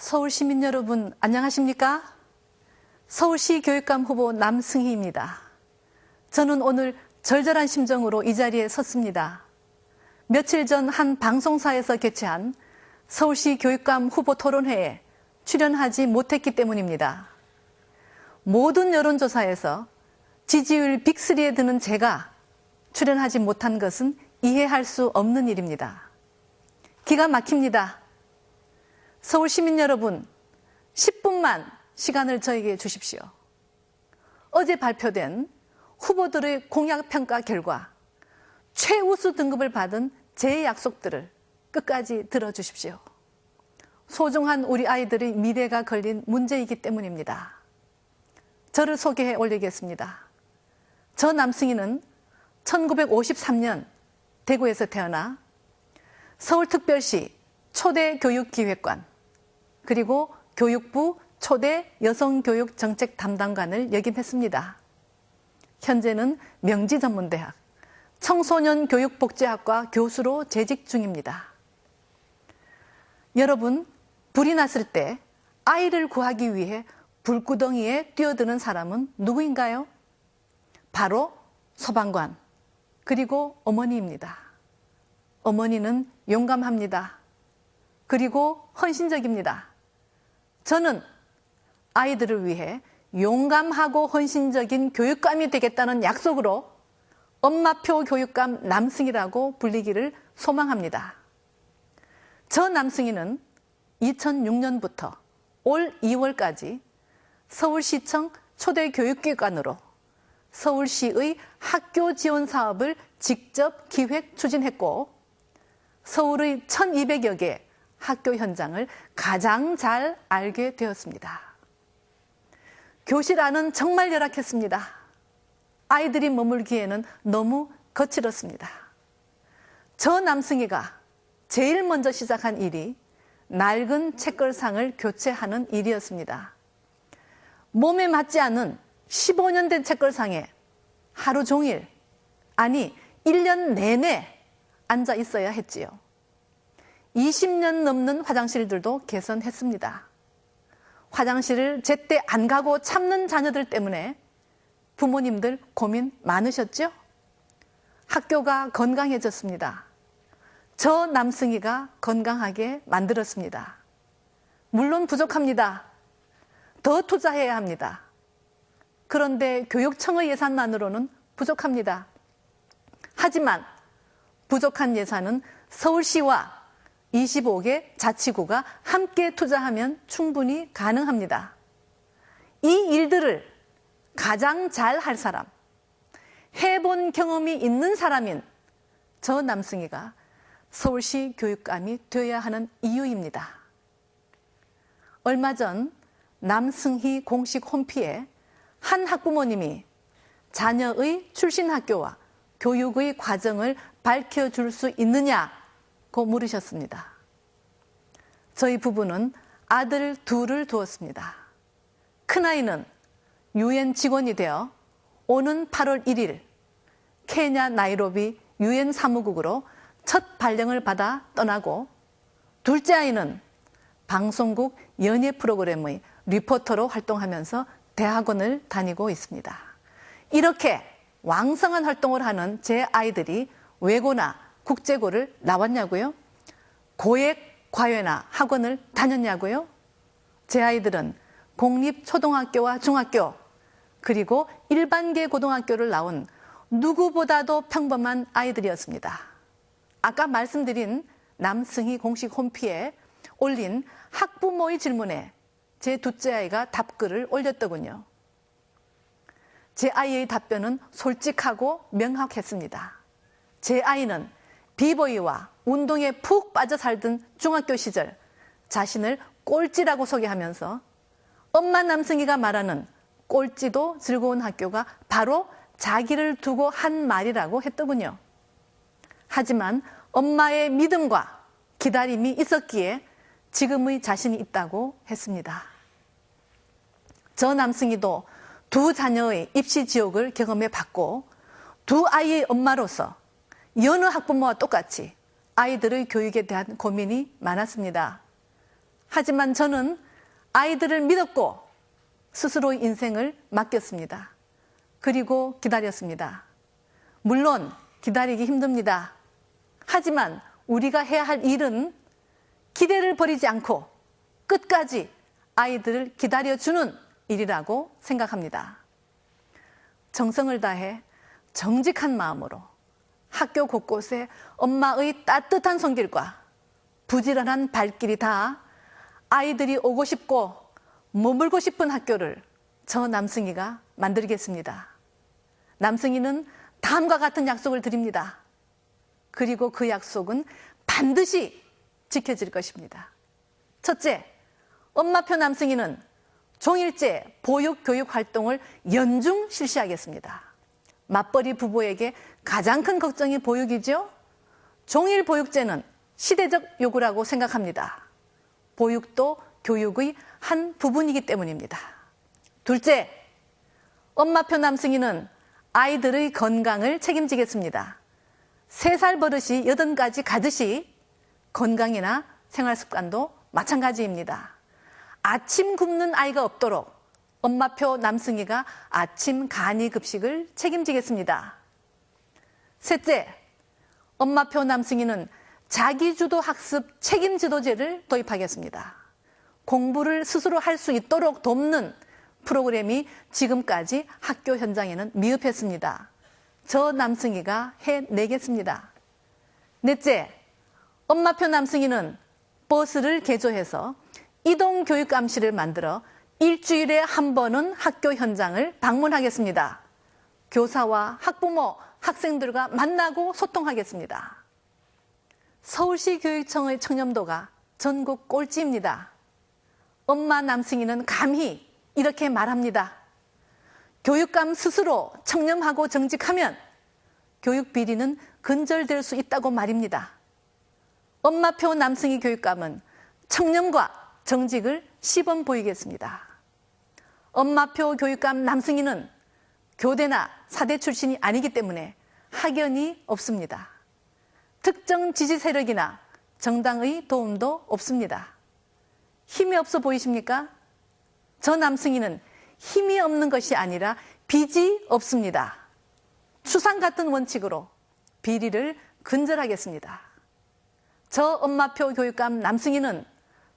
서울 시민 여러분 안녕하십니까? 서울시 교육감 후보 남승희입니다. 저는 오늘 절절한 심정으로 이 자리에 섰습니다. 며칠 전 한 방송사에서 개최한 서울시 교육감 후보 토론회에 출연하지 못했기 때문입니다. 모든 여론조사에서 지지율 빅3에 드는 제가 출연하지 못한 것은 이해할 수 없는 일입니다. 기가 막힙니다. 서울 시민 여러분, 10분만 시간을 저에게 주십시오. 어제 발표된 후보들의 공약평가 결과 최우수 등급을 받은 제 약속들을 끝까지 들어주십시오. 소중한 우리 아이들의 미래가 걸린 문제이기 때문입니다. 저를 소개해 올리겠습니다. 저 남승희는 1953년 대구에서 태어나 서울특별시 초대교육기획관 그리고 교육부 초대 여성교육정책 담당관을 역임했습니다. 현재는 명지전문대학 청소년교육복지학과 교수로 재직 중입니다. 여러분, 불이 났을 때 아이를 구하기 위해 불구덩이에 뛰어드는 사람은 누구인가요? 바로 소방관 그리고 어머니입니다. 어머니는 용감합니다. 그리고 헌신적입니다. 저는 아이들을 위해 용감하고 헌신적인 교육감이 되겠다는 약속으로 엄마표 교육감 남승희라고 불리기를 소망합니다. 저 남승희는 2006년부터 올 2월까지 서울시청 초대교육기관으로 서울시의 학교 지원 사업을 직접 기획 추진했고 서울의 1200여 개 학교 현장을 가장 잘 알게 되었습니다. 교실 안은 정말 열악했습니다. 아이들이 머물기에는 너무 거칠었습니다. 저 남승희가 제일 먼저 시작한 일이 낡은 책걸상을 교체하는 일이었습니다. 몸에 맞지 않은 15년 된 책걸상에 하루 종일, 아니 1년 내내 앉아 있어야 했지요. 20년 넘는 화장실들도 개선했습니다. 화장실을 제때 안 가고 참는 자녀들 때문에 부모님들 고민 많으셨죠? 학교가 건강해졌습니다. 저 남승희가 건강하게 만들었습니다. 물론 부족합니다. 더 투자해야 합니다. 그런데 교육청의 예산만으로는 부족합니다. 하지만 부족한 예산은 서울시와 25개 자치구가 함께 투자하면 충분히 가능합니다. 이 일들을 가장 잘 할 사람, 해본 경험이 있는 사람인 저 남승희가 서울시 교육감이 되어야 하는 이유입니다. 얼마 전 남승희 공식 홈피에 한 학부모님이 자녀의 출신 학교와 교육의 과정을 밝혀줄 수 있느냐고 물으셨습니다. 저희 부부는 아들 둘을 두었습니다. 큰아이는 UN 직원이 되어 오는 8월 1일 케냐 나이로비 UN 사무국으로 첫 발령을 받아 떠나고 둘째 아이는 방송국 연예 프로그램의 리포터로 활동하면서 대학원을 다니고 있습니다. 이렇게 왕성한 활동을 하는 제 아이들이 외고나 국제고를 나왔냐고요? 고액 과외나 학원을 다녔냐고요? 제 아이들은 공립초등학교와 중학교 그리고 일반계 고등학교를 나온 누구보다도 평범한 아이들이었습니다. 아까 말씀드린 남승희 공식 홈피에 올린 학부모의 질문에 제 둘째 아이가 답글을 올렸더군요. 제 아이의 답변은 솔직하고 명확했습니다. 제 아이는 비보이와 운동에 푹 빠져 살던 중학교 시절 자신을 꼴찌라고 소개하면서 엄마 남승희가 말하는 꼴찌도 즐거운 학교가 바로 자기를 두고 한 말이라고 했더군요. 하지만 엄마의 믿음과 기다림이 있었기에 지금의 자신이 있다고 했습니다. 저 남승희도 두 자녀의 입시 지옥을 경험해 봤고 두 아이의 엄마로서 여느 학부모와 똑같이 아이들의 교육에 대한 고민이 많았습니다. 하지만 저는 아이들을 믿었고 스스로의 인생을 맡겼습니다. 그리고 기다렸습니다. 물론 기다리기 힘듭니다. 하지만 우리가 해야 할 일은 기대를 버리지 않고 끝까지 아이들을 기다려주는 일이라고 생각합니다. 정성을 다해 정직한 마음으로 학교 곳곳에 엄마의 따뜻한 손길과 부지런한 발길이 닿아 아이들이 오고 싶고 머물고 싶은 학교를 저 남승희가 만들겠습니다. 남승희는 다음과 같은 약속을 드립니다. 그리고 그 약속은 반드시 지켜질 것입니다. 첫째, 엄마표 남승희는 종일제 보육교육 활동을 연중 실시하겠습니다. 맞벌이 부부에게 가장 큰 걱정이 보육이죠. 종일 보육제는 시대적 요구라고 생각합니다. 보육도 교육의 한 부분이기 때문입니다. 둘째, 엄마표 남승희는 아이들의 건강을 책임지겠습니다. 3살 버릇이 80가지 가듯이 건강이나 생활습관도 마찬가지입니다. 아침 굶는 아이가 없도록 엄마표 남승희가 아침 간이 급식을 책임지겠습니다. 셋째, 엄마표 남승희는 자기주도 학습 책임지도제를 도입하겠습니다. 공부를 스스로 할 수 있도록 돕는 프로그램이 지금까지 학교 현장에는 미흡했습니다. 저 남승희가 해내겠습니다. 넷째, 엄마표 남승희는 버스를 개조해서 이동교육감실을 만들어 일주일에 한 번은 학교 현장을 방문하겠습니다. 교사와 학부모, 학생들과 만나고 소통하겠습니다. 서울시 교육청의 청렴도가 전국 꼴찌입니다. 엄마 남승희는 감히 이렇게 말합니다. 교육감 스스로 청렴하고 정직하면 교육 비리는 근절될 수 있다고 말입니다. 엄마표 남승희 교육감은 청렴과 정직을 시범 보이겠습니다. 엄마표 교육감 남승희는 교대나 사대 출신이 아니기 때문에 학연이 없습니다. 특정 지지 세력이나 정당의 도움도 없습니다. 힘이 없어 보이십니까? 저 남승희는 힘이 없는 것이 아니라 빚이 없습니다. 추상 같은 원칙으로 비리를 근절하겠습니다. 저 엄마표 교육감 남승희는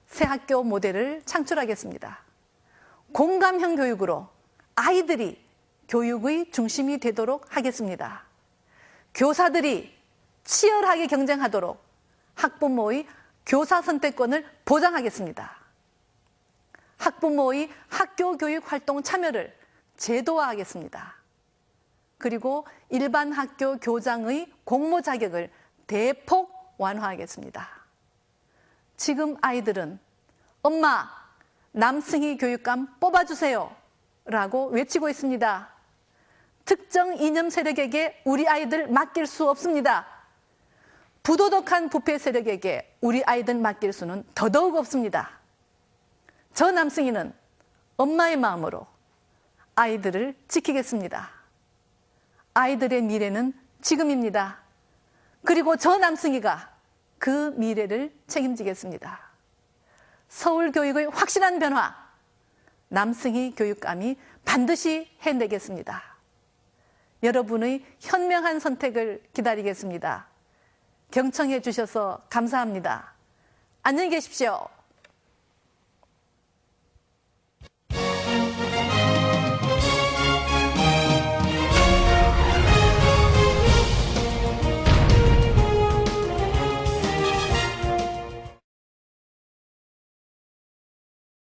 새 학교 모델을 창출하겠습니다. 공감형 교육으로 아이들이 교육의 중심이 되도록 하겠습니다. 교사들이 치열하게 경쟁하도록 학부모의 교사 선택권을 보장하겠습니다. 학부모의 학교 교육 활동 참여를 제도화하겠습니다. 그리고 일반 학교 교장의 공모 자격을 대폭 완화하겠습니다. 지금 아이들은 엄마, 남승희 교육감 뽑아주세요 라고 외치고 있습니다. 특정 이념 세력에게 우리 아이들 맡길 수 없습니다. 부도덕한 부패 세력에게 우리 아이들 맡길 수는 더더욱 없습니다. 저 남승희는 엄마의 마음으로 아이들을 지키겠습니다. 아이들의 미래는 지금입니다. 그리고 저 남승희가 그 미래를 책임지겠습니다. 서울교육의 확실한 변화, 남승희 교육감이 반드시 해내겠습니다. 여러분의 현명한 선택을 기다리겠습니다. 경청해 주셔서 감사합니다. 안녕히 계십시오.